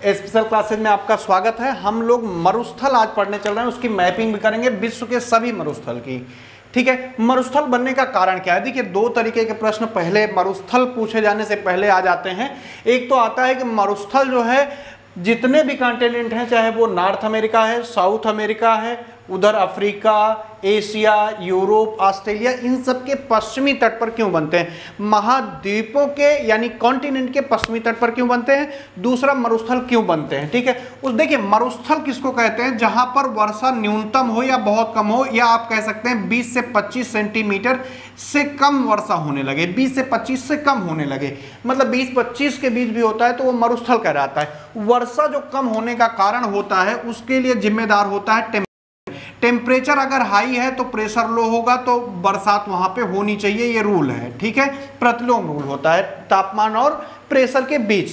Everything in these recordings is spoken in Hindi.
स्पेशल क्लासेज में आपका स्वागत है। हम लोग मरुस्थल आज पढ़ने चल रहे हैं, उसकी मैपिंग भी करेंगे विश्व के सभी मरुस्थल की। ठीक है, मरुस्थल बनने का कारण क्या है? देखिए, दो तरीके के प्रश्न पहले मरुस्थल पूछे जाने से पहले आ जाते हैं। एक तो आता है कि मरुस्थल जो है जितने भी कॉन्टिनेंट हैं, चाहे वो नॉर्थ अमेरिका है, साउथ अमेरिका है, उधर अफ्रीका, एशिया, यूरोप, ऑस्ट्रेलिया, इन सब के पश्चिमी तट पर क्यों बनते हैं? महाद्वीपों के यानी कॉन्टिनेंट के पश्चिमी तट पर क्यों बनते हैं? दूसरा, मरुस्थल क्यों बनते हैं? ठीक है, उस देखिए मरुस्थल किसको कहते हैं? जहां पर वर्षा न्यूनतम हो या बहुत कम हो, या आप कह सकते हैं 20 से 25 सेंटीमीटर से कम वर्षा होने लगे, 20 से 25 से कम होने लगे, मतलब 20-25 के बीच भी होता है तो वो मरुस्थल कहलाता है। वर्षा जो कम होने का कारण होता है उसके लिए जिम्मेदार होता है टेम्परेचर। अगर हाई है तो प्रेशर लो होगा, तो बरसात वहां पे होनी चाहिए, ये रूल है। ठीक है, प्रतिलोम रूल होता है तापमान और प्रेशर के बीच।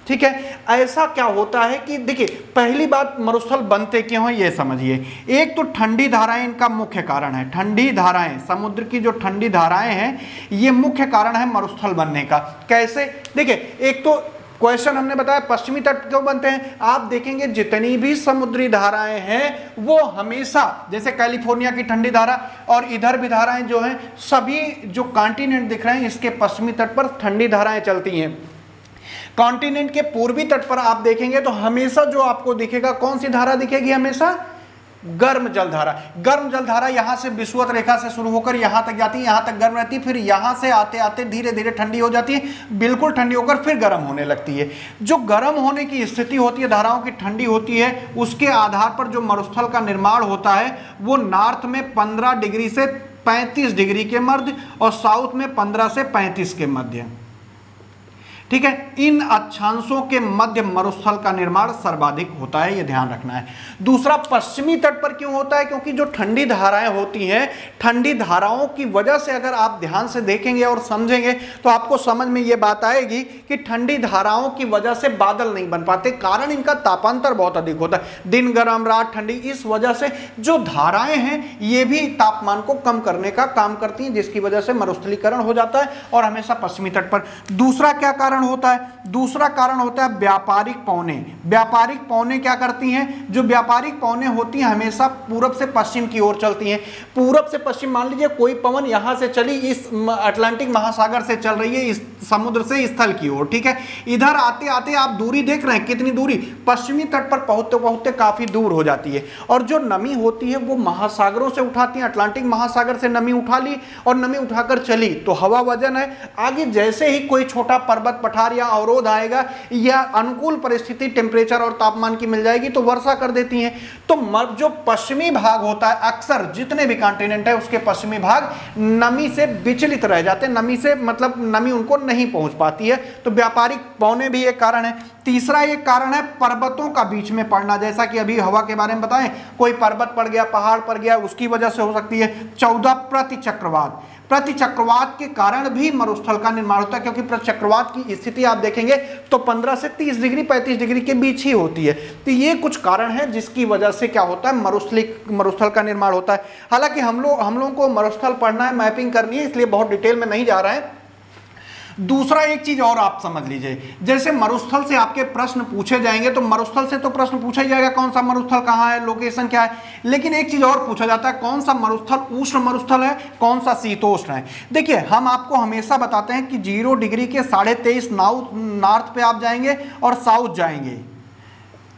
ठीक है, ऐसा क्या होता है कि देखिए, पहली बात मरुस्थल बनते क्यों हैं ये समझिए। एक तो ठंडी धाराएं इनका मुख्य कारण है। ठंडी धाराएं, समुद्र की जो ठंडी धाराएं हैं, ये मुख्य कारण है मरुस्थल बनने का। कैसे? देखिए, एक तो क्वेश्चन हमने बताया पश्चिमी तट क्यों बनते हैं। आप देखेंगे जितनी भी समुद्री धाराएं हैं वो हमेशा, जैसे कैलिफोर्निया की ठंडी धारा और इधर भी धाराएं जो हैं, सभी जो कॉन्टिनेंट दिख रहे हैं इसके पश्चिमी तट पर ठंडी धाराएं चलती हैं। कॉन्टिनेंट के पूर्वी तट पर आप देखेंगे तो हमेशा जो आपको दिखेगा, कौन सी धारा दिखेगी? हमेशा गर्म जलधारा। गर्म जलधारा यहां से विषुवत रेखा से शुरू होकर यहां तक जाती है, यहां तक गर्म रहती है, फिर यहां से आते आते धीरे धीरे ठंडी हो जाती है, बिल्कुल ठंडी होकर फिर गर्म होने लगती है। जो गर्म होने की स्थिति होती है, धाराओं की ठंडी होती है, उसके आधार पर जो मरुस्थल का निर्माण होता है वो नॉर्थ में 15 डिग्री से 35 डिग्री के मध्य और साउथ में 15 से 35 के मध्य। ठीक है, इन अक्षांशों के मध्य मरुस्थल का निर्माण सर्वाधिक होता है, यह ध्यान रखना है। दूसरा, पश्चिमी तट पर क्यों होता है? क्योंकि जो ठंडी धाराएं होती हैं, ठंडी धाराओं की वजह से अगर आप ध्यान से देखेंगे और समझेंगे तो आपको समझ में यह बात आएगी कि ठंडी धाराओं की वजह से बादल नहीं बन पाते। कारण इनका तापांतर बहुत अधिक होता है, दिन गर्म रात ठंडी। इस वजह से जो धाराएं हैं ये भी तापमान को कम करने का काम करती हैं, जिसकी वजह से मरुस्थलीकरण हो जाता है और हमेशा पश्चिमी तट पर। दूसरा क्या कारण होता है? दूसरा कारण होता है व्यापारिक पवनें। व्यापारिक पवनें क्या करती हैं? जो व्यापारिक पवनें होती हैं हमेशा पूरब से पश्चिम की ओर चलती हैं। पूरब से पश्चिम, मान लीजिए कोई पवन यहां से चली, इस अटलांटिक महासागर से चल रही है इस समुद्र से स्थल की ओर। ठीक है, इधर आते आते आप दूरी देख रहे हैं, कितनी दूरी? पश्चिमी तट पर पहुंचते पहुंचते काफी दूर हो जाती है। और जो नमी होती है वो महासागरों से उठाती है। अटलांटिक महासागर से नमी उठा ली और नमी उठाकर चली तो हवा वजन है। आगे जैसे ही कोई छोटा पर्वत पठार या अवरोध आएगा या अनुकूल परिस्थिति टेम्परेचर और तापमान की मिल जाएगी तो वर्षा कर देती हैं। तो जो पश्चिमी भाग होता है, अक्सर जितने भी कॉन्टिनेंट है उसके पश्चिमी भाग नमी से विचलित रह जाते हैं। नमी से मतलब नमी उनको नहीं पहुंच पाती है, तो व्यापारिक पवनें भी एक कारण है। तीसरा एक कारण है पर्वतों का बीच में पड़ना, जैसा कि अभी हवा के बारे में बताएं, कोई पर्वत पड़ गया, पहाड़ पड़ गया, उसकी वजह से हो सकती है। 14, प्रतिचक्रवात। प्रतिचक्रवात के कारण भी मरुस्थल का निर्माण होता है, क्योंकि प्रतिचक्रवात की स्थिति आप देखेंगे तो 15 से 30 डिग्री 35 डिग्री के बीच ही होती है। तो ये कुछ कारण है जिसकी वजह से क्या होता है, मरुस्थल का निर्माण होता है। हालांकि हम लोगों को मरुस्थल पढ़ना है, मैपिंग करनी है, इसलिए बहुत डिटेल में नहीं जा रहा है। दूसरा एक चीज और आप समझ लीजिए, जैसे मरुस्थल से आपके प्रश्न पूछे जाएंगे तो मरुस्थल से तो प्रश्न पूछा ही जाएगा, कौन सा मरुस्थल कहाँ है, लोकेशन क्या है। लेकिन एक चीज और पूछा जाता है, कौन सा मरुस्थल उष्ण मरुस्थल है, कौन सा शीतोष्ण है। देखिए, हम आपको हमेशा बताते हैं कि 0 डिग्री के 23.5 नॉर्थ पे आप जाएंगे और साउथ जाएंगे।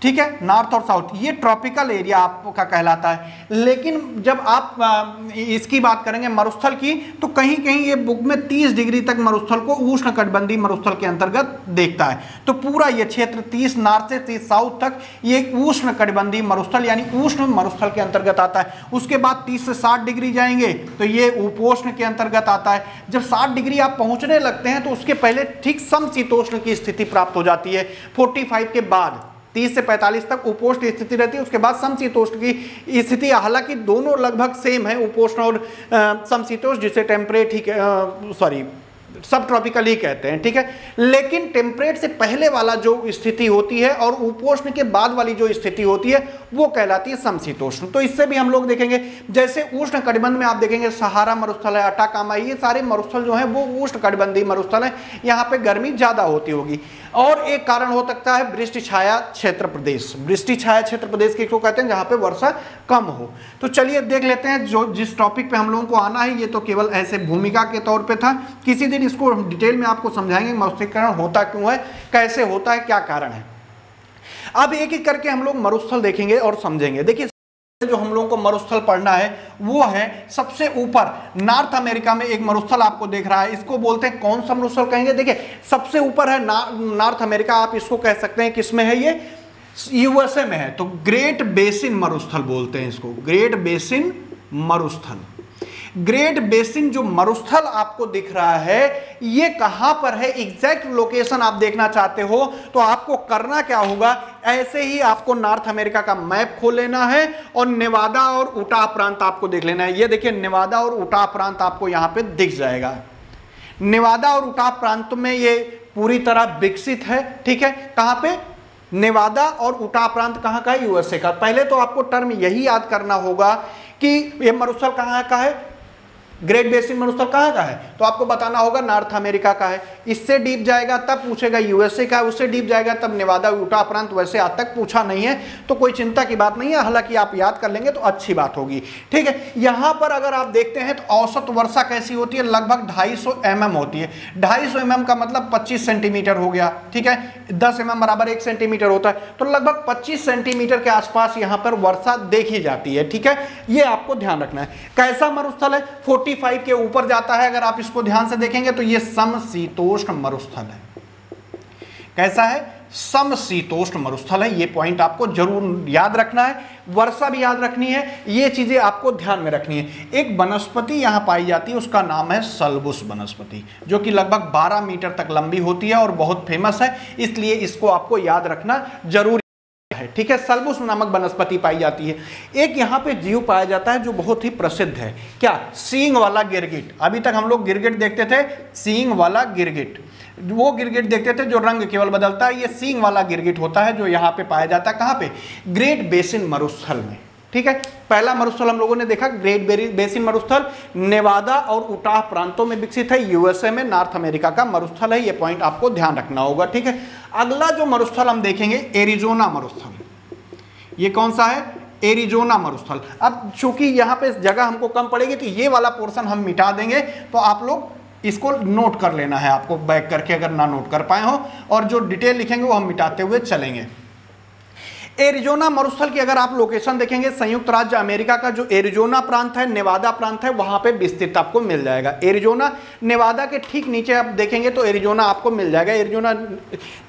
ठीक है, नॉर्थ और साउथ, ये ट्रॉपिकल एरिया आपका कहलाता है। लेकिन जब आप इसकी बात करेंगे मरुस्थल की, तो कहीं कहीं ये बुक में 30 डिग्री तक मरुस्थल को उष्णकटिबंधीय मरुस्थल के अंतर्गत देखता है। तो पूरा ये क्षेत्र 30 नॉर्थ से 30 साउथ तक ये उष्णकटिबंधीय मरुस्थल यानी उष्ण मरुस्थल के अंतर्गत आता है। उसके बाद 30 से 60 डिग्री जाएंगे तो ये उपोष्ण के अंतर्गत आता है। जब 60 डिग्री आप पहुंचने लगते हैं तो उसके पहले ठीक समशीतोष्ण की स्थिति प्राप्त हो जाती है। 45 के बाद 30 से 45 तक उपोष्ण स्थिति रहती है, उसके बाद समशीतोष्ण की स्थिति। हालांकि दोनों लगभग सेम है, उपोष्ण और समशीतोष्ण, जिसे टेम्परेट ही सब ट्रॉपिकल ही कहते हैं, ठीक है। लेकिन टेम्परेट से पहले वाला जो स्थिति होती है और उपोष्ण के बाद वाली जो स्थिति होती है वो कहलाती है समशीतोष्ण। तो इससे भी हम लोग देखेंगे, जैसे उष्ण कटिबंध में आप देखेंगे सहारा मरुस्थल है, अटाकामा, ये सारे मरुस्थल जो है वो उष्ण कटिबंधीय मरुस्थल है, यहाँ पे गर्मी ज्यादा होती होगी। और एक कारण हो सकता है वृष्टि छाया क्षेत्र प्रदेश। वृष्टि छाया क्षेत्र प्रदेश किसको कहते हैं? जहाँ पे वर्षा कम हो। तो चलिए देख लेते हैं जो जिस टॉपिक पे हम लोगों को आना है। ये तो केवल ऐसे भूमिका के तौर पे था, किसी दिन इसको डिटेल में आपको समझाएंगे मरुस्थलीकरण होता क्यों है, कैसे होता है, क्या कारण है। अब एक एक करके हम लोग मरुस्थल देखेंगे और समझेंगे। देखिए जो हम लोगों को मरुस्थल पढ़ना है वो है सबसे ऊपर नॉर्थ अमेरिका में एक मरुस्थल आपको देख रहा है, इसको बोलते हैं कौन सा मरुस्थल कहेंगे? देखिए सबसे ऊपर है नॉर्थ अमेरिका, आप इसको कह सकते हैं किसमें है? ये यूएसए में है, तो ग्रेट बेसिन मरुस्थल बोलते हैं इसको, ग्रेट बेसिन मरुस्थल। ग्रेट बेसिन जो मरुस्थल आपको दिख रहा है ये कहां पर है, एग्जैक्ट लोकेशन आप देखना चाहते हो तो आपको करना क्या होगा, ऐसे ही आपको नॉर्थ अमेरिका का मैप खोल लेना है और नेवादा और उटाह प्रांत आपको देख लेना है। ये देखिए नेवादा और उटाह प्रांत आपको यहां पे दिख जाएगा। नेवादा और उटाह प्रांत में ये पूरी तरह विकसित है, ठीक है। कहां पे? नेवादा और उटाह प्रांत कहां का है? यूएसए का। पहले तो आपको टर्म यही याद करना होगा कि ये मरुस्थल कहां का है, ग्रेट बेसिन मरुस्थल कहाँ का है, तो आपको बताना होगा नॉर्थ अमेरिका का है। इससे डीप जाएगा तब पूछेगा यूएसए का, उससे डीप जाएगा तब नेवादा उटाह प्रांत। वैसे आज तक पूछा नहीं है तो कोई चिंता की बात नहीं है, हालांकि आप याद कर लेंगे तो अच्छी बात होगी, ठीक है। यहाँ पर अगर आप देखते हैं तो औसत वर्षा कैसी होती है, लगभग 250 mm होती है। 250 mm का मतलब 25 सेंटीमीटर हो गया, ठीक है। 10 mm बराबर 1 सेंटीमीटर होता है, तो लगभग 25 सेंटीमीटर के आसपास यहाँ पर वर्षा देखी जाती है, ठीक है। ये आपको ध्यान रखना है। कैसा मरुस्थल है? 45 के ऊपर जाता है। अगर आप इसको ध्यान से देखेंगे तो ये समशीतोष्ण मरुस्थल है। कैसा है? समशीतोष्ण मरुस्थल है। ये पॉइंट आपको जरूर याद रखना है, वर्षा भी याद रखनी है, ये चीजें आपको ध्यान में रखनी है। एक वनस्पति यहां पाई जाती है, उसका नाम है सल्बुस वनस्पति, जो कि लगभग 12 मीटर तक लंबी होती है और बहुत फेमस है, इसलिए इसको आपको याद रखना जरूरी है, ठीक है। सल्बुस नामक वनस्पति पाई जाती है। एक यहाँ पे जीव पाया जाता है जो बहुत ही प्रसिद्ध है, क्या? सींग वाला गिरगिट। अभी तक हम लोग गिरगिट देखते थे, सींग वाला गिरगिट, वो गिरगिट देखते थे जो रंग केवल बदलता है, ये सींग वाला गिरगिट होता है जो यहाँ पे पाया जाता है। कहाँ पे? ग्रेट बेसिन मरुस्थल में, ठीक है। पहला मरुस्थल हम लोगों ने देखा ग्रेट बेसिन मरुस्थल, नेवादा और उटाह प्रांतों में विकसित है, यूएसए में, नॉर्थ अमेरिका का मरुस्थल है। ये पॉइंट आपको ध्यान रखना होगा, ठीक है। अगला जो मरुस्थल हम देखेंगे एरिजोना मरुस्थल। ये कौन सा है? एरिजोना मरुस्थल। अब चूंकि यहाँ पे जगह हमको कम पड़ेगी तो ये वाला पोर्शन हम मिटा देंगे, तो आप लोग इसको नोट कर लेना है आपको बैक करके, अगर ना नोट कर पाए हो, और जो डिटेल लिखेंगे वो हम मिटाते हुए चलेंगे। एरिजोना मरुस्थल की अगर आप लोकेशन देखेंगे, संयुक्त राज्य अमेरिका का जो एरिजोना प्रांत है, नेवादा प्रांत है, वहां पे विस्तृत आपको मिल जाएगा। एरिजोना, नेवादा के ठीक नीचे आप देखेंगे तो एरिजोना आपको मिल जाएगा। एरिजोना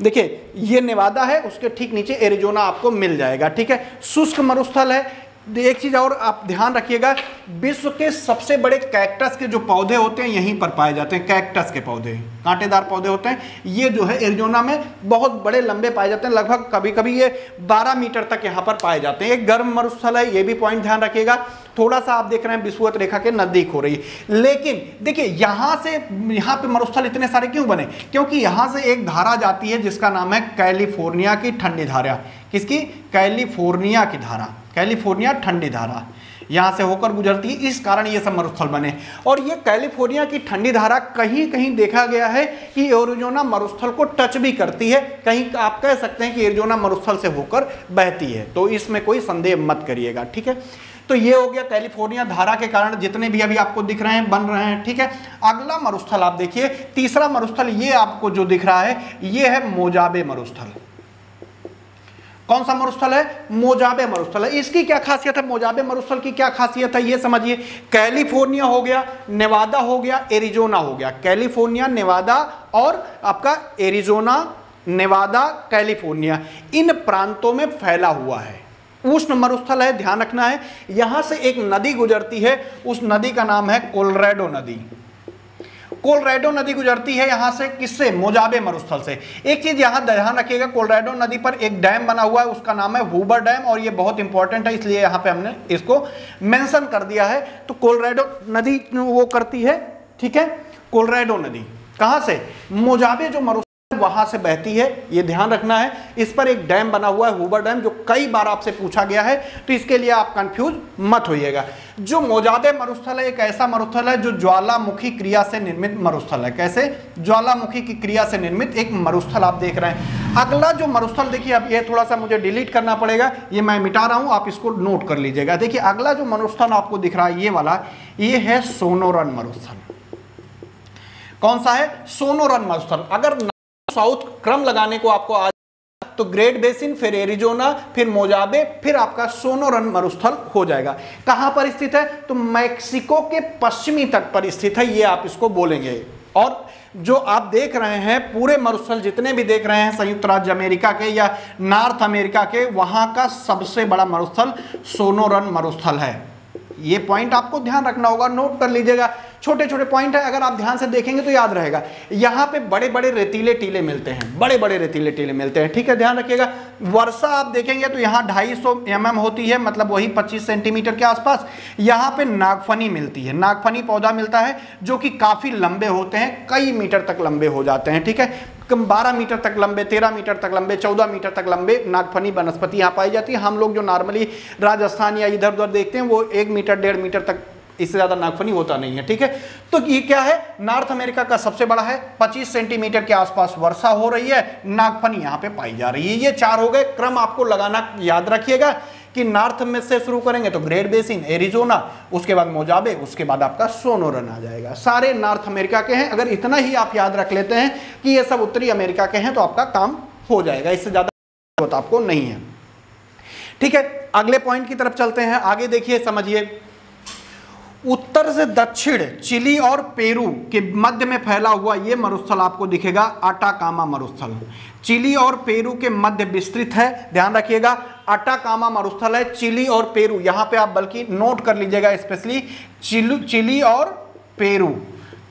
देखिए ये नेवादा है, उसके ठीक नीचे एरिजोना आपको मिल जाएगा, ठीक है। शुष्क मरुस्थल है। एक चीज और आप ध्यान रखिएगा, विश्व के सबसे बड़े कैक्टस के जो पौधे होते हैं यहीं पर पाए जाते हैं। कैक्टस के पौधे, कांटेदार पौधे होते हैं, ये जो है एरिजोना में बहुत बड़े लंबे पाए जाते हैं, लगभग कभी कभी ये 12 मीटर तक यहाँ पर पाए जाते हैं। एक गर्म मरुस्थल है, ये भी पॉइंट ध्यान रखिएगा। थोड़ा सा आप देख रहे हैं विषुवत रेखा के नजदीक हो रही है, लेकिन देखिए यहाँ से यहाँ पे मरुस्थल इतने सारे क्यों बने? क्योंकि यहाँ से एक धारा जाती है जिसका नाम है कैलिफोर्निया की ठंडी धारा। किसकी? कैलिफोर्निया की धारा, कैलिफोर्निया ठंडी धारा यहाँ से होकर गुजरती है, इस कारण ये सब मरुस्थल बने। और ये कैलिफोर्निया की ठंडी धारा कहीं कहीं देखा गया है कि एरिजोना मरुस्थल को टच भी करती है, कहीं आप कह सकते हैं कि एरिजोना मरुस्थल से होकर बहती है, तो इसमें कोई संदेह मत करिएगा, ठीक है। तो ये हो गया कैलिफोर्निया धारा के कारण जितने भी अभी आपको दिख रहे हैं, बन रहे हैं, ठीक है। अगला मरुस्थल आप देखिए, तीसरा मरुस्थल ये आपको जो दिख रहा है ये है मोजाबे मरुस्थल। कौन सा मरुस्थल है? मोजाबे मरुस्थल है। इसकी क्या खासियत है? मोजाबे मरुस्थल की क्या खासियत है ये समझिए। कैलिफोर्निया हो गया, नेवादा हो गया, एरिजोना हो गया। कैलिफोर्निया, नेवादा और आपका एरिजोना, नेवादा, कैलिफोर्निया, इन प्रांतों में फैला हुआ है। उष्ण मरुस्थल है, ध्यान रखना है। यहां से एक नदी गुजरती है, उस नदी का नाम है कोलोराडो नदी। कोलोराडो नदी गुजरती है यहां से, किससे? मोजाबे मरुस्थल से। एक चीज यहां ध्यान रखिएगा, कोलोराडो नदी पर एक डैम बना हुआ है, उसका नाम है हूबर डैम, और ये बहुत इंपॉर्टेंट है, इसलिए यहां पे हमने इसको मेंशन कर दिया है। तो कोलोराडो नदी वो करती है, ठीक है, कोलोराडो नदी। कहां से? मोजाबे जो मरुस्थल वहां से बहती है, ये ध्यान रखना है। इस पर एक डैम बना हुआ है, हूबर डैम, जो कई बार आपसे पूछा गया है, तो इसके लिए आप कंफ्यूज मत होइएगा। जो मोजाबे मरुस्थल है एक ऐसा मरुस्थल है जो ज्वालामुखी क्रिया से निर्मित मरुस्थल है। कैसे? ज्वालामुखी की क्रिया से निर्मित एक मरुस्थल आप देख रहे हैं। अगला जो मरुस्थल देखिए, अब ये थोड़ा सा मुझे डिलीट करना पड़ेगा, ये मैं मिटा रहा हूं, आप इसको नोट कर लीजिएगा। देखिए अगला जो मरुस्थल आपको दिख रहा है ये वाला, ये है सोनोरन मरुस्थल। कौन सा है? सोनोरन मरुस्थल। अगर साउथ क्रम लगाने को आपको आज, तो ग्रेट बेसिन, फिर एरिजोना, फिर मोजाबे, फिर आपका सोनोरन मरुस्थल हो जाएगा। कहां पर स्थित है? तो मैक्सिको के पश्चिमी तट पर स्थित है, ये आप इसको बोलेंगे। और जो आप देख रहे हैं पूरे मरुस्थल जितने भी देख रहे हैं संयुक्त राज्य अमेरिका के या नॉर्थ अमेरिका के, वहां का सबसे बड़ा मरुस्थल सोनोरन मरुस्थल है। ये पॉइंट आपको ध्यान रखना होगा, नोट कर लीजिएगा। छोटे छोटे पॉइंट है, अगर आप ध्यान से देखेंगे तो याद रहेगा। यहाँ पे बड़े बड़े रेतीले टीले मिलते हैं, बड़े बड़े रेतीले टीले मिलते हैं, ठीक है, ध्यान रखिएगा। वर्षा आप देखेंगे तो यहाँ 250 mm होती है, मतलब वही 25 सेंटीमीटर के आसपास। यहाँ पे नागफनी मिलती है, नागफनी पौधा मिलता है जो कि काफी लंबे होते हैं, कई मीटर तक लंबे हो जाते हैं, ठीक है। 12 मीटर तक लंबे, 13 मीटर तक लंबे, 14 मीटर तक लंबे नागफनी वनस्पति यहाँ पाई जाती है। हम लोग जो नॉर्मली राजस्थान या इधर उधर देखते हैं वो 1 मीटर 1.5 मीटर तक, इससे ज्यादा नागफनी होता नहीं है, ठीक है। तो ये क्या है? नॉर्थ अमेरिका का सबसे बड़ा है, 25 सेंटीमीटर के आसपास वर्षा हो रही है, नागफनी यहाँ पे पाई जा रही है। ये 4 हो गए। क्रम आपको लगाना याद रखिएगा कि नॉर्थ में से शुरू करेंगे तो ग्रेट बेसिन, एरिजोना, उसके बाद मोजाबे, उसके बाद आपका सोनोरन आ जाएगा। सारे नॉर्थ अमेरिका के हैं। अगर इतना ही आप याद रख लेते हैं कि ये सब उत्तरी अमेरिका के हैं तो आपका काम हो जाएगा, इससे ज्यादा जरूरत आपको नहीं है, ठीक है। अगले पॉइंट की तरफ चलते हैं। आगे देखिए, समझिए। उत्तर से दक्षिण चिली और पेरू के मध्य में फैला हुआ ये मरुस्थल आपको दिखेगा, अटाकामा मरुस्थल। चिली और पेरू के मध्य विस्तृत है, ध्यान रखिएगा। अटाकामा मरुस्थल है, चिली और पेरू, यहां पे आप बल्कि नोट कर लीजिएगा, स्पेशली चिली और पेरू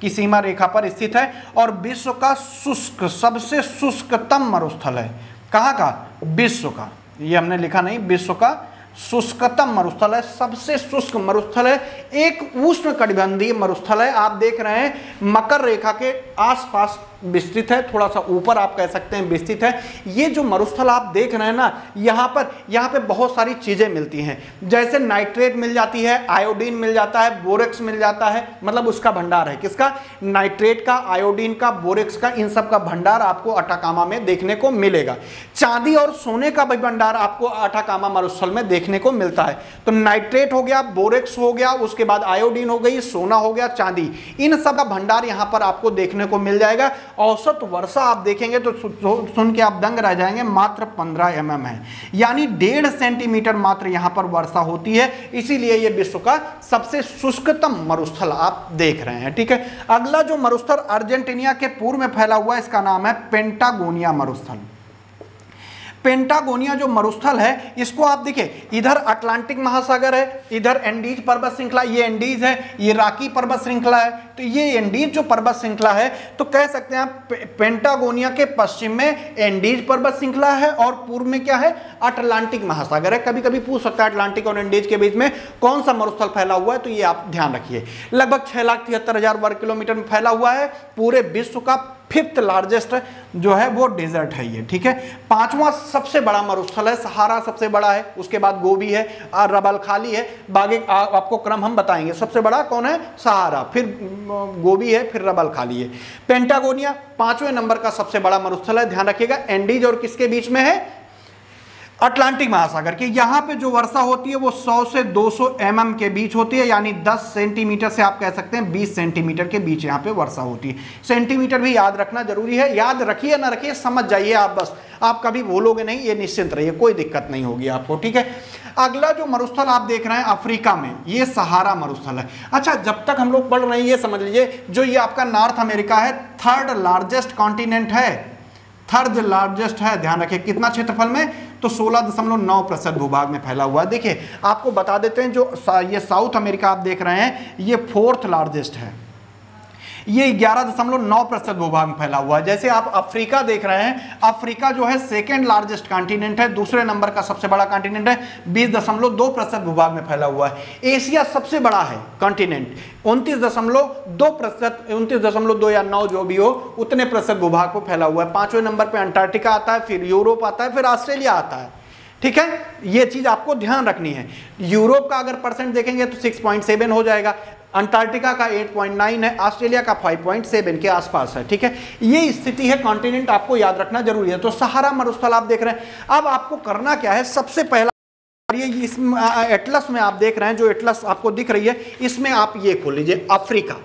की सीमा रेखा पर स्थित है और विश्व का शुष्क, सबसे शुष्कतम मरुस्थल है। कहां का? विश्व का, ये हमने लिखा नहीं, विश्व का शुष्कतम मरुस्थल है, सबसे शुष्क मरुस्थल है। एक उष्ण कटिबंधीय मरुस्थल है। आप देख रहे हैं मकर रेखा के आसपास विस्तृत है, थोड़ा सा ऊपर आप कह सकते हैं विस्तृत है। ये जो मरुस्थल आप देख रहे हैं ना, यहाँ पे बहुत सारी चीजें मिलती हैं, जैसे नाइट्रेट मिल जाती है, आयोडीन मिल जाता है, बोरेक्स मिल जाता है, मतलब उसका भंडार है। किसका? नाइट्रेट का, आयोडीन का, बोरेक्स का, इन सब का भंडार आपको अटाकामा में देखने को मिलेगा। चांदी और सोने का भी भंडार आपको अटाकामा मरुस्थल में देखने को मिलता है। तो नाइट्रेट हो गया, बोरेक्स हो गया, उसके बाद आयोडीन हो गई, सोना हो गया, चांदी, इन सब का भंडार यहाँ पर आपको देखने को मिल जाएगा। औसत वर्षा आप देखेंगे तो सुन के आप दंग रह जाएंगे, मात्र 15 mm है, यानी 1.5 सेंटीमीटर मात्र यहां पर वर्षा होती है। इसीलिए यह विश्व का सबसे शुष्कतम मरुस्थल आप देख रहे हैं, ठीक है। अगला जो मरुस्थल अर्जेंटीना के पूर्व में फैला हुआ है, इसका नाम है पेंटागोनिया मरुस्थल। पेंटागोनिया जो मरुस्थल है, इसको आप देखिए, इधर अटलांटिक महासागर है, इधर एंडीज पर्वत श्रृंखला, ये एंडीज है, ये राकी पर्वत श्रृंखला है। तो ये एंडीज जो पर्वत श्रृंखला है, तो कह सकते हैं आप पेंटागोनिया के पश्चिम में एंडीज पर्वत श्रृंखला है और पूर्व में क्या है? अटलांटिक महासागर है। कभी कभी पूछ सकता है अटलांटिक और एंडीज के बीच में कौन सा मरुस्थल फैला हुआ है, तो ये आप ध्यान रखिए। लगभग 6,73,000 वर्ग किलोमीटर में फैला हुआ है। पूरे विश्व का 5th लार्जेस्ट जो है वो डेजर्ट है ये, ठीक है। 5वां सबसे बड़ा मरुस्थल है, सहारा सबसे बड़ा है, उसके बाद गोबी है और रबल खाली है। बाकी आपको क्रम हम बताएंगे। सबसे बड़ा कौन है? सहारा, फिर गोबी है, फिर रबल खाली है। पेंटागोनिया 5वें नंबर का सबसे बड़ा मरुस्थल है, ध्यान रखिएगा। एंडीज और किसके बीच में है? अटलांटिक महासागर के। यहाँ पे जो वर्षा होती है वो 100 से 200 mm के बीच होती है, यानी 10 सेंटीमीटर से आप कह सकते हैं 20 सेंटीमीटर के बीच यहाँ पे वर्षा होती है। सेंटीमीटर भी याद रखना जरूरी है, याद रखिए ना रखिए, समझ जाइए आप, बस आप कभी भूलोगे नहीं, ये निश्चिंत रहिए, कोई दिक्कत नहीं होगी आपको, ठीक है। अगला जो मरुस्थल आप देख रहे हैं अफ्रीका में, ये सहारा मरुस्थल है। अच्छा, जब तक हम लोग पढ़ रहे हैं ये समझ लीजिए, जो ये आपका नॉर्थ अमेरिका है, 3rd लार्जेस्ट कॉन्टिनेंट है, 3rd लार्जेस्ट है, ध्यान रखिए। कितना क्षेत्रफल में? तो 16.9% भूभाग में फैला हुआ है। देखिए आपको बता देते हैं, जो ये साउथ अमेरिका आप देख रहे हैं, ये 4th लार्जेस्ट है। ये 11.9% भूभाग में फैला हुआ है। जैसे आप अफ्रीका देख रहे हैं, अफ्रीका जो है सेकेंड लार्जेस्ट कॉन्टिनेंट है, दूसरे नंबर का सबसे बड़ा कॉन्टिनेंट है, 20.2% भूभाग में फैला हुआ है। एशिया सबसे बड़ा है कॉन्टिनेंट, 29.2%, 29.2 या 9 जो भी हो उतने प्रतिशत भूभाग पर फैला हुआ है। 5वें नंबर पर अंटार्कटिका आता है, फिर यूरोप आता है, फिर ऑस्ट्रेलिया आता है। ठीक है, ये चीज आपको ध्यान रखनी है। यूरोप का अगर परसेंट देखेंगे तो 6.7 हो जाएगा, अंटार्कटिका का 8.9 है, ऑस्ट्रेलिया का 5.7 के आसपास है। ठीक है, ये स्थिति है, कॉन्टिनेंट आपको याद रखना जरूरी है। तो सहारा मरुस्थल आप देख रहे हैं। अब आपको करना क्या है, सबसे पहला ये इस एटलस में आप देख रहे हैं, जो एटलस आपको दिख रही है, इसमें आप ये खोल लीजिए अफ्रीका।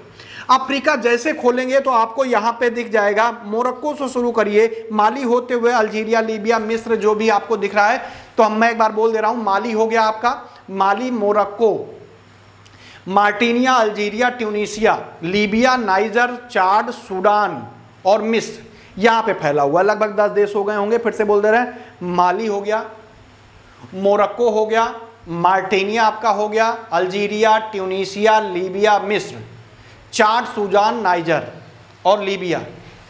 अफ्रीका जैसे खोलेंगे तो आपको यहां पे दिख जाएगा, मोरक्को से शुरू करिए, माली होते हुए अल्जीरिया, लीबिया, मिस्र, जो भी आपको दिख रहा है। तो मैं एक बार बोल दे रहा हूं, माली हो गया आपका, Mali, Morocco, Mauritania, Algeria, Tunisia, Libya, Niger, Chad, Sudan और मिस्र, यहां पे फैला हुआ है। लगभग 10 देश हो गए होंगे। फिर से बोल दे रहे हैं, माली हो गया, मोरक्को हो गया, मार्टिनिया आपका हो गया, अल्जीरिया, ट्यूनीसिया, लीबिया, मिस्र, चाड, सूडान, नाइजर और लीबिया,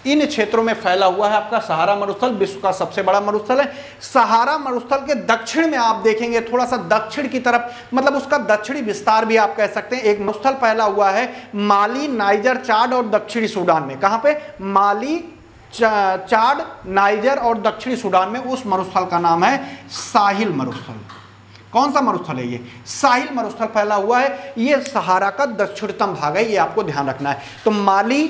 इन क्षेत्रों में फैला हुआ है आपका सहारा मरुस्थल। विश्व का सबसे बड़ा मरुस्थल है। सहारा मरुस्थल के दक्षिण में आप देखेंगे, थोड़ा सा दक्षिण की तरफ, मतलब उसका दक्षिणी विस्तार भी आप कह सकते हैं, एक मरुस्थल फैला हुआ है माली, नाइजर, चाड और दक्षिणी सूडान में। कहां पे? माली, चाड, नाइजर और दक्षिणी सूडान में। उस मरुस्थल का नाम है साहिल मरुस्थल। कौन सा मरुस्थल है ये? साहिल मरुस्थल फैला हुआ है। ये सहारा का दक्षिणतम भाग है, ये आपको ध्यान रखना है। तो माली,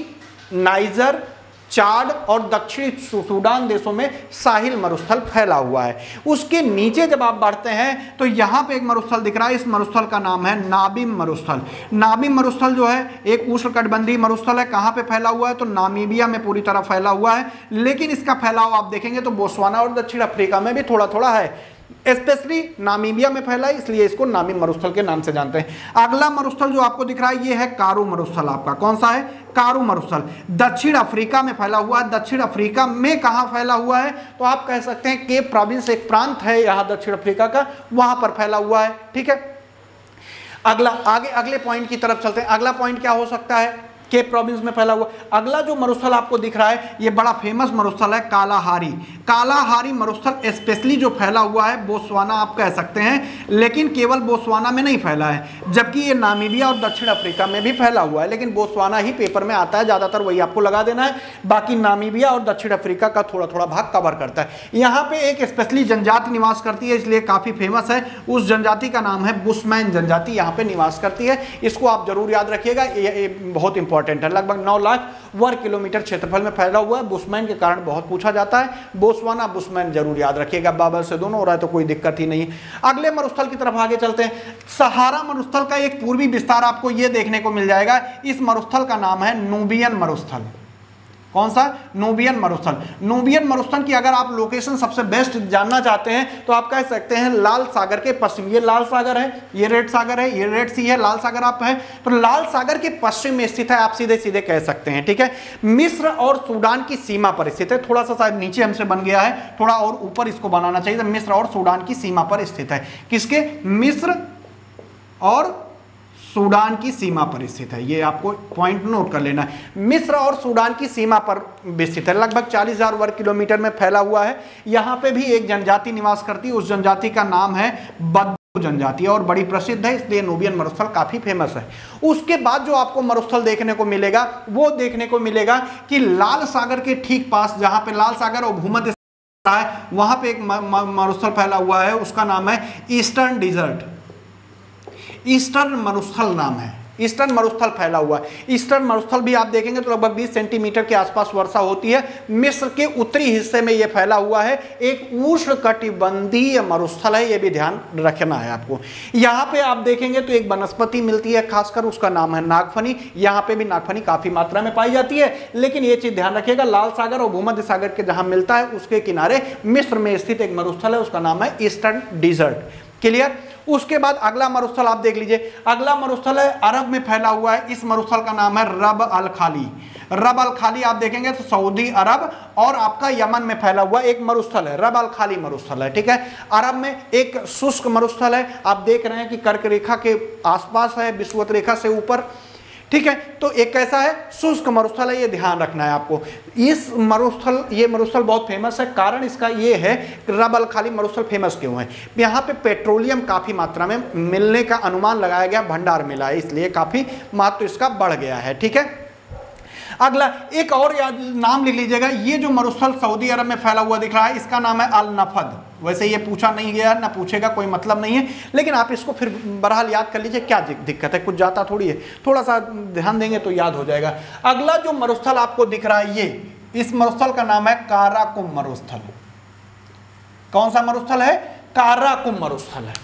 नाइजर, चाड और दक्षिणी सूडान देशों में साहिल मरुस्थल फैला हुआ है। उसके नीचे जब आप बढ़ते हैं तो यहां पे एक मरुस्थल दिख रहा है, इस मरुस्थल का नाम है नाबिम मरुस्थल। नाबिम मरुस्थल जो है एक उष्णकटिबंधीय मरुस्थल है। कहां पे फैला हुआ है? तो नामीबिया में पूरी तरह फैला हुआ है, लेकिन इसका फैलाव आप देखेंगे तो बोत्सवाना और दक्षिण अफ्रीका में भी थोड़ा थोड़ा है, स्पेशली नामीबिया में फैला है, इसलिए इसको नामिब मरुस्थल के नाम से जानते हैं। अगला मरुस्थल जो आपको दिख रहा है ये है कारू मरुस्थल आपका। कौन सा है? कारू मरुस्थल दक्षिण अफ्रीका में फैला हुआ है। दक्षिण अफ्रीका में कहां फैला हुआ है? तो आप कह सकते हैं केप प्रोविंस, एक प्रांत है यहां दक्षिण अफ्रीका का, वहां पर फैला हुआ है। ठीक है, अगला आगे अगले पॉइंट की तरफ चलते हैं। अगला पॉइंट क्या हो सकता है? केप प्रोविंस में फैला हुआ। अगला जो मरुस्थल आपको दिख रहा है ये बड़ा फेमस मरुस्थल है कालाहारी। कालाहारी मरुस्थल स्पेशली जो फैला हुआ है बोत्सवाना आप कह सकते हैं, लेकिन केवल बोत्सवाना में नहीं फैला है, जबकि ये नामीबिया और दक्षिण अफ्रीका में भी फैला हुआ है, लेकिन बोत्सवाना ही पेपर में आता है ज़्यादातर, वही आपको लगा देना है। बाकी नामीबिया और दक्षिण अफ्रीका का थोड़ा थोड़ा भाग कवर करता है। यहाँ पे एक स्पेशली जनजाति निवास करती है, इसलिए काफ़ी फेमस है। उस जनजाति का नाम है बुशमैन जनजाति, यहाँ पे निवास करती है। इसको आप जरूर याद रखिएगा, ये बहुत इंपॉर्टेंट है। लगभग 9 लाख वर्ग किलोमीटर क्षेत्रफल में फैला हुआ है। बुशमैन के कारण बहुत पूछा जाता है। बोत्सवाना, बुशमैन जरूर याद रखिएगा, बाबल से दोनों हो रहा है तो कोई दिक्कत ही नहीं। अगले मरुस्थल की तरफ आगे चलते हैं। सहारा मरुस्थल का एक पूर्वी विस्तार आपको यह देखने को मिल जाएगा। इस मरुस्थल का नाम है नूबियन मरुस्थल। कौन सा? नूबियन मरुस्थल। नूबियन मरुस्थल की अगर आप लोकेशन सबसे बेस्ट जानना चाहते हैं तो आप कह सकते हैं लाल सागर के पश्चिम। ये लाल सागर है, ये रेड सागर है, ये रेड सी है, लाल सागर आप है, तो लाल सागर के पश्चिम में स्थित है, आप सीधे सीधे कह सकते हैं। ठीक है, मिस्र और सूडान की सीमा पर स्थित है। थोड़ा सा शायद नीचे हमसे बन गया है, थोड़ा और ऊपर इसको बनाना चाहिए। मिस्र और सूडान की सीमा पर स्थित है। किसके? मिस्र और सूडान की सीमा पर स्थित है। ये आपको पॉइंट नोट कर लेना है। मिस्र और सूडान की सीमा पर स्थित है। लगभग 40,000 वर्ग किलोमीटर में फैला हुआ है। यहाँ पे भी एक जनजाति निवास करती है, उस जनजाति का नाम है बद्दू जनजाति और बड़ी प्रसिद्ध है, इसलिए नूबियन मरुस्थल काफी फेमस है। उसके बाद जो आपको मरुस्थल देखने को मिलेगा वो देखने को मिलेगा कि लाल सागर के ठीक पास, जहाँ पे लाल सागर और भूमध्य है, वहां पे एक मरुस्थल फैला हुआ है, उसका नाम है ईस्टर्न डिजर्ट। ईस्टर्न मरुस्थल नाम है। ईस्टर्न मरुस्थल फैला हुआ है। ईस्टर्न मरुस्थल भी आप देखेंगे तो लगभग 20 सेंटीमीटर के आसपास वर्षा होती है। मिस्र के उत्तरी हिस्से में यह फैला हुआ है। एक उष्णकटिबंधीय मरुस्थल है, यह भी ध्यान रखना है आपको। यहाँ पे आप देखेंगे तो एक वनस्पति मिलती है खासकर, उसका नाम है नागफनी। यहाँ पे भी नागफनी काफी मात्रा में पाई जाती है, लेकिन ये चीज ध्यान रखिएगा, लाल सागर और भूमध्य सागर के जहां मिलता है उसके किनारे मिस्र में स्थित एक मरुस्थल है, उसका नाम है ईस्टर्न डिजर्ट। क्लियर? उसके बाद अगला मरुस्थल आप देख लीजिए। अगला मरुस्थल है अरब में फैला हुआ है। इस मरुस्थल का नाम है रब अल खाली। रब अल खाली आप देखेंगे तो सऊदी अरब और आपका यमन में फैला हुआ एक मरुस्थल है, रब अल खाली मरुस्थल है। ठीक है, अरब में एक शुष्क मरुस्थल है, आप देख रहे हैं कि कर्क रेखा के आसपास है, विषुवत रेखा से ऊपर। ठीक है। तो एक कैसा है, शुष्क मरुस्थल है, ये ध्यान रखना है आपको। इस मरुस्थल, ये मरुस्थल बहुत फेमस है, कारण इसका ये है, रब खाली मरुस्थल फेमस क्यों है, यहाँ पे पेट्रोलियम काफी मात्रा में मिलने का अनुमान लगाया गया, भंडार मिला है, इसलिए काफी महत्व इसका बढ़ गया है। ठीक है। अगला एक और याद नाम लिख लीजिएगा, ये जो मरुस्थल सऊदी अरब में फैला हुआ दिख रहा है, इसका नाम है अल नफद। वैसे ये पूछा नहीं गया, ना पूछेगा, कोई मतलब नहीं है, लेकिन आप इसको फिर बहरहाल याद कर लीजिए, क्या दिक्कत है, कुछ जाता थोड़ी है, थोड़ा सा ध्यान देंगे तो याद हो जाएगा। अगला जो मरुस्थल आपको दिख रहा है, ये इस मरुस्थल का नाम है काराकुम मरुस्थल। कौन सा मरुस्थल है, काराकुम मरुस्थल है।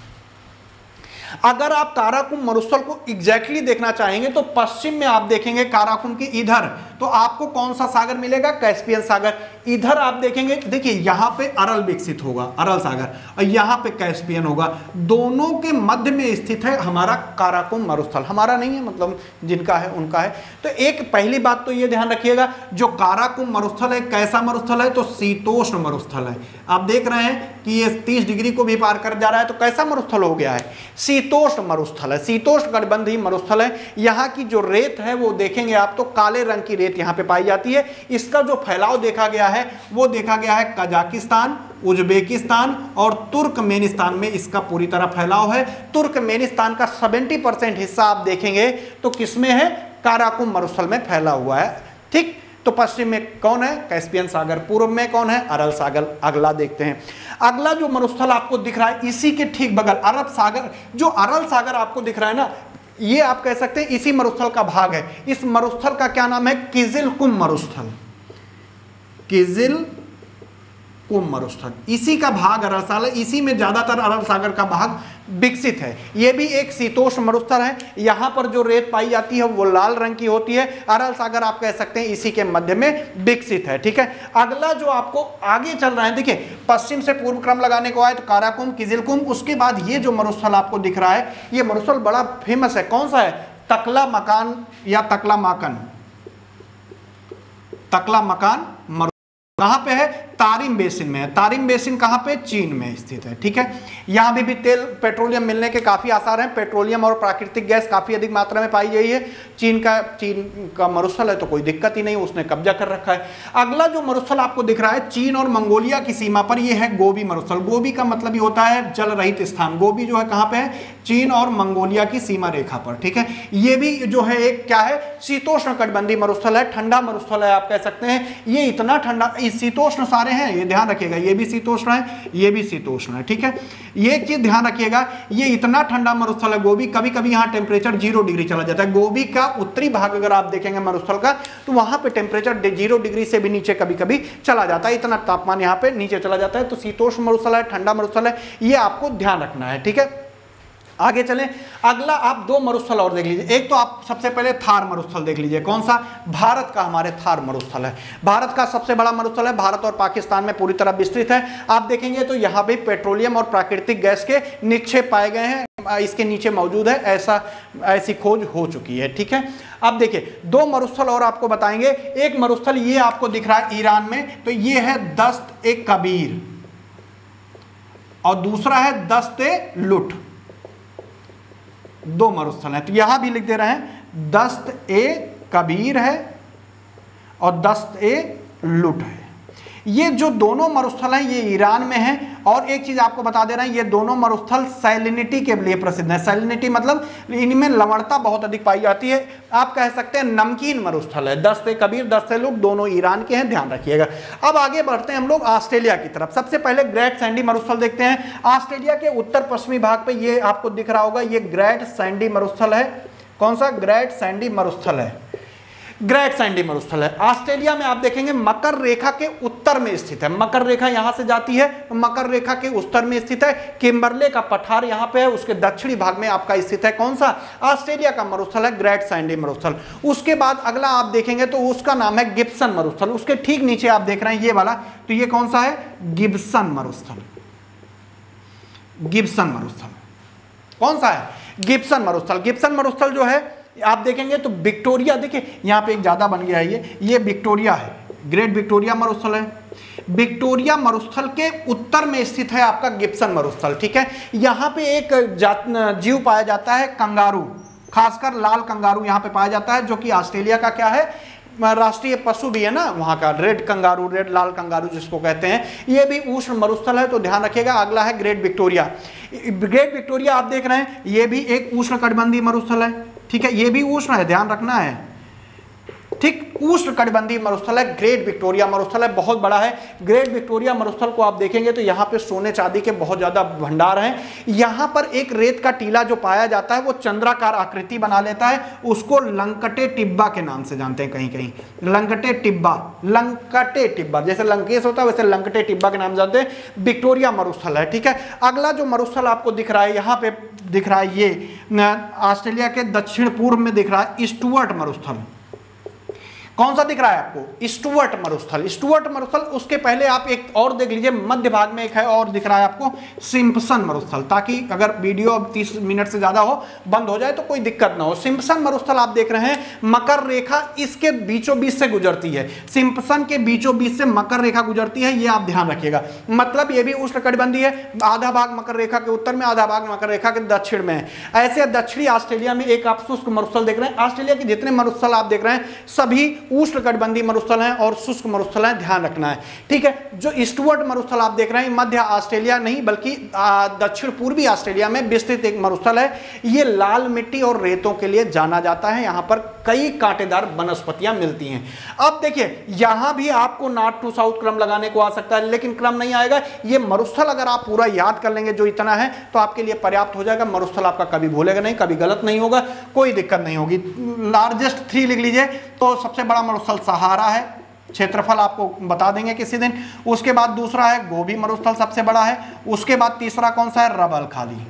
अगर आप काराकुम मरुस्थल को एग्जैक्टली देखना चाहेंगे तो पश्चिम में आप देखेंगे काराकुम के इधर, तो आपको कौन सा सागर मिलेगा, कैस्पियन सागर। इधर आप देखेंगे, देखिए यहाँ पे अरल विकसित होगा, अरल सागर, और यहाँ पे कैस्पियन होगा, दोनों के मध्य में स्थित है हमारा काराकुम मरुस्थल। हमारा नहीं है, मतलब जिनका है उनका है। तो एक पहली बात तो ये ध्यान रखिएगा, जो काराकुम मरुस्थल है कैसा मरुस्थल है, तो शीतोष्ण मरुस्थल है। आप देख रहे हैं कि ये 30 डिग्री को भी पार कर जा रहा है, तो कैसा मरुस्थल हो गया है, शीतोष्ण मरुस्थल है, शीतोष्ण कटिबंधीय मरुस्थल है। यहाँ की जो रेत है वो देखेंगे आप तो काले रंग की रेत यहाँ पे पाई जाती है। इसका जो फैलाव देखा गया है वो देखा गया है कजाकिस्तान, उज्बेकिस्तान और तुर्कमेनिस्तान में इसका पूरी तरह फैलाव है। तुर्कमेनिस्तान का 70% हिस्सा आप देखेंगे तो किसमें है, काराकुम मरुस्थल में फैला हुआ है। ठीक, तो पश्चिम में कौन है, कैस्पियन सागर, पूर्व में कौन है, अरल सागर। अगला देखते हैं, अगला जो मरुस्थल आपको दिख रहा है इसी के ठीक बगल अरब सागर, जो अरल सागर आपको दिख रहा है ना, ये आप कह सकते हैं इसी मरुस्थल का भाग है। इस मरुस्थल का क्या नाम है, किजिलकुम मरुस्थल, किजिलकुम मरुस्थल, इसी का भाग अरल सागर, इसी में ज्यादातर अरब सागर का भाग विकसित है। यह भी एक शीतोष्ण मरुस्थल है। यहाँ पर जो रेत पाई जाती है वो लाल रंग की होती है। अरल सागर आप कह सकते हैं इसी के मध्य में विकसित है। ठीक है। अगला जो आपको आगे चल रहा है, देखिए पश्चिम से पूर्व क्रम लगाने को आए तो काराकुम, किजिलकुम, उसके बाद ये जो मरुस्थल आपको दिख रहा है, ये मरुस्थल बड़ा फेमस है। कौन सा है, तकला मकान या तकला माकन, तकला मकान मरुस्थल कहाँ पे है, तारिम बेसिन में है। तारिम बेसिन कहाँ पे, चीन में स्थित है। ठीक है। यहाँ भी तेल पेट्रोलियम मिलने के काफी आसार हैं। पेट्रोलियम और प्राकृतिक गैस काफी अधिक मात्रा में पाई गई है। चीन का मरुस्थल है तो कोई दिक्कत ही नहीं, उसने कब्जा कर रखा है। अगला जो मरुस्थल आपको दिख रहा है चीन और मंगोलिया की सीमा पर, यह है गोबी मरुस्थल। गोबी का मतलब ही होता है जल रहित स्थान। गोबी जो है कहाँ पे है, चीन और मंगोलिया की सीमा रेखा पर। ठीक है। ये भी जो है एक क्या है, शीतोष्ण कटिबंधीय मरुस्थल है, ठंडा मरुस्थल है आप कह सकते हैं। ये इतना ठंडा, शीतोष्ण सारे हैं, ये ध्यान रखिएगा, ये भी शीतोष्ण है, ये भी शीतोष्ण है। ठीक है। ये चीज ध्यान रखिएगा, ये इतना ठंडा मरुस्थल है गोबी, कभी कभी यहाँ टेम्परेचर 0 डिग्री चला जाता है। गोबी का उत्तरी भाग अगर आप देखेंगे मरुस्थल का, तो वहां पे टेम्परेचर 0 डिग्री से भी नीचे कभी कभी चला जाता है, इतना तापमान यहाँ पे नीचे चला जाता है। तो शीतोष्ण मरुस्थल है, ठंडा मरुस्थल है, ये आपको ध्यान रखना है। ठीक है। आगे चलें, अगला आप 2 मरुस्थल और देख लीजिए। एक तो आप सबसे पहले थार मरुस्थल देख लीजिए। कौन सा, भारत का हमारे थार मरुस्थल है। भारत का सबसे बड़ा मरुस्थल है, भारत और पाकिस्तान में पूरी तरह विस्तृत है। आप देखेंगे तो यहाँ भी पेट्रोलियम और प्राकृतिक गैस के निक्षेप पाए गए हैं, इसके नीचे मौजूद है, ऐसी खोज हो चुकी है। ठीक है। अब देखिए 2 मरुस्थल और आपको बताएंगे। एक मरुस्थल ये आपको दिख रहा है ईरान में, तो ये है दस्त-ए-कबीर और दूसरा है दस्त-ए-लुट। 2 मरुस्थल हैं, तो यहां भी लिख दे रहे हैं, दस्त-ए-कबीर है और दस्त-ए-लुट है। ये जो दोनों मरुस्थल हैं ये ईरान में हैं। और एक चीज आपको बता दे रहे हैं, ये दोनों मरुस्थल सैलिनिटी के लिए प्रसिद्ध है। सैलिनिटी मतलब इनमें लवणता बहुत अधिक पाई जाती है, आप कह सकते हैं नमकीन मरुस्थल है। दस्त-ए-कबीर, दस्त-ए-लुट दोनों ईरान के हैं, ध्यान रखिएगा। अब आगे बढ़ते हैं हम लोग ऑस्ट्रेलिया की तरफ। सबसे पहले ग्रेट सैंडी मरुस्थल देखते हैं। ऑस्ट्रेलिया के उत्तर पश्चिमी भाग पे ये आपको दिख रहा होगा, ये ग्रेट सैंडी मरुस्थल है। कौन सा, ग्रेट सैंडी मरुस्थल है, ग्रेट सैंडी मरुस्थल है। ऑस्ट्रेलिया में आप देखेंगे मकर रेखा के उत्तर में स्थित है। मकर रेखा यहां से जाती है, मकर रेखा के उत्तर में स्थित है। किम्बरले का पठार यहां पे है, उसके दक्षिणी भाग में आपका स्थित है। कौन सा, ऑस्ट्रेलिया का मरुस्थल है ग्रेट सैंडी मरुस्थल। उसके बाद अगला आप देखेंगे तो उसका नाम है गिब्सन मरुस्थल। उसके ठीक नीचे आप देख रहे हैं ये वाला, तो ये कौन सा है, गिब्सन मरुस्थल। गिब्सन मरुस्थल कौन सा है, गिब्सन मरुस्थल। गिब्सन मरुस्थल जो है आप देखेंगे तो विक्टोरिया, देखिए यहाँ पे एक ज्यादा बन गया है, ये विक्टोरिया है, ग्रेट विक्टोरिया मरुस्थल है। विक्टोरिया मरुस्थल के उत्तर में स्थित है आपका गिब्सन मरुस्थल। ठीक है। यहाँ पे एक जीव पाया जाता है कंगारू, खासकर लाल कंगारू यहाँ पे पाया जाता है, जो कि ऑस्ट्रेलिया का क्या है, राष्ट्रीय पशु भी है ना वहाँ का, रेड कंगारू, रेड लाल कंगारू जिसको कहते हैं, ये भी उष्ण मरुस्थल है, तो ध्यान रखिएगा। अगला है ग्रेट विक्टोरिया। ग्रेट विक्टोरिया आप देख रहे हैं, ये भी एक उष्ण कटिबंधीय मरुस्थल है, ठीक है, ये भी उष्ण है, ध्यान रखना है, ठीक, उष्ण कटिबंधीय मरुस्थल है, ग्रेट विक्टोरिया मरुस्थल है, बहुत बड़ा है। ग्रेट विक्टोरिया मरुस्थल को आप देखेंगे तो यहाँ पे सोने चांदी के बहुत ज्यादा भंडार हैं। यहाँ पर एक रेत का टीला जो पाया जाता है वो चंद्राकार आकृति बना लेता है, उसको लंकटे टिब्बा के नाम से जानते हैं कहीं कहीं, लंकटे टिब्बा, लंकटे टिब्बा, जैसे लंकेश होता है वैसे लंकटे टिब्बा के नाम जानते हैं। विक्टोरिया मरुस्थल है, ठीक है। अगला जो मरुस्थल आपको दिख रहा है, यहाँ पे दिख रहा है, ये ऑस्ट्रेलिया के दक्षिण पूर्व में दिख रहा है स्टुअर्ट मरुस्थल। कौन सा दिख रहा है आपको, स्टुअर्ट मरुस्थल। स्टुअर्ट मरुस्थल, उसके पहले आप एक और देख लीजिए, मध्य भाग में एक है और दिख रहा है आपको सिम्पसन मरुस्थल, ताकि अगर वीडियो अब 30 मिनट से ज्यादा हो, बंद हो जाए तो कोई दिक्कत ना हो। सिम्पसन मरुस्थल आप देख रहे हैं, मकर रेखा इसके बीचों बीच से गुजरती है, सिम्पसन के बीचों बीच से मकर रेखा गुजरती है, ये आप ध्यान रखिएगा। मतलब ये भी उष्णकटिबंधीय है, आधा भाग मकर रेखा के उत्तर में, आधा भाग मकर रेखा के दक्षिण में है। ऐसे दक्षिणी ऑस्ट्रेलिया में एक आप शुष्क मरुस्थल देख रहे हैं। ऑस्ट्रेलिया के जितने मरुस्थल आप देख रहे हैं सभी उष्णकटिबंधीय मरुस्थल हैं और शुष्क मरुस्थल हैं, ध्यान रखना है, ठीक है। जो स्टुअर्ट मरुस्थल आप देख रहे हैं, मध्य ऑस्ट्रेलिया नहीं बल्कि दक्षिण पूर्वी ऑस्ट्रेलिया में विस्तृत एक मरुस्थल है। ये लाल मिट्टी और रेतों के लिए जाना जाता है, यहाँ पर कई कांटेदार वनस्पतियां मिलती हैं। अब देखिए यहां भी आपको नॉर्थ टू साउथ क्रम लगाने को आ सकता है, लेकिन क्रम नहीं आएगा। ये मरुस्थल अगर आप पूरा याद कर लेंगे जो इतना है तो आपके लिए पर्याप्त हो जाएगा। मरुस्थल आपका कभी भूलेगा नहीं, कभी गलत नहीं होगा, कोई दिक्कत नहीं होगी। लार्जेस्ट 3 लिख लीजिए। तो सबसे बड़ा मरुस्थल सहारा है, क्षेत्रफल आपको बता देंगे किसी दिन। उसके बाद दूसरा है गोबी मरुस्थल, सबसे बड़ा है। उसके बाद तीसरा कौन सा है, रबल खाली।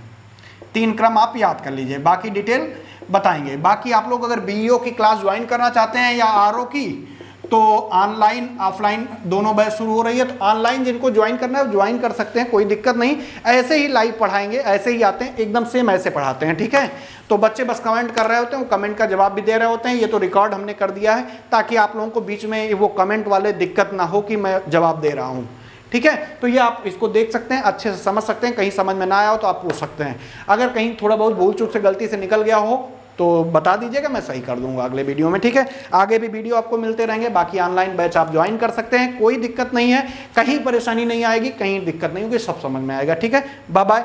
3 क्रम आप याद कर लीजिए, बाकी डिटेल बताएंगे। बाकी आप लोग अगर बीईओ की क्लास ज्वाइन करना चाहते हैं या आरओ की, तो ऑनलाइन ऑफलाइन दोनों बैच शुरू हो रही है। तो ऑनलाइन जिनको ज्वाइन करना है वो ज्वाइन कर सकते हैं, कोई दिक्कत नहीं। ऐसे ही लाइव पढ़ाएंगे, ऐसे ही आते हैं, एकदम सेम ऐसे पढ़ाते हैं, ठीक है। तो बच्चे बस कमेंट कर रहे होते हैं, वो कमेंट का जवाब भी दे रहे होते हैं। ये तो रिकॉर्ड हमने कर दिया है ताकि आप लोगों को बीच में वो कमेंट वाले दिक्कत ना हो कि मैं जवाब दे रहा हूँ, ठीक है। तो ये आप इसको देख सकते हैं, अच्छे से समझ सकते हैं। कहीं समझ में ना आया हो तो आप पूछ सकते हैं। अगर कहीं थोड़ा बहुत भूल चूक से गलती से निकल गया हो तो बता दीजिएगा, मैं सही कर दूंगा अगले वीडियो में, ठीक है। आगे भी वीडियो आपको मिलते रहेंगे। बाकी ऑनलाइन बैच आप ज्वाइन कर सकते हैं, कोई दिक्कत नहीं है, कहीं परेशानी नहीं आएगी, कहीं दिक्कत नहीं होगी, सब समझ में आएगा, ठीक है। Bye bye.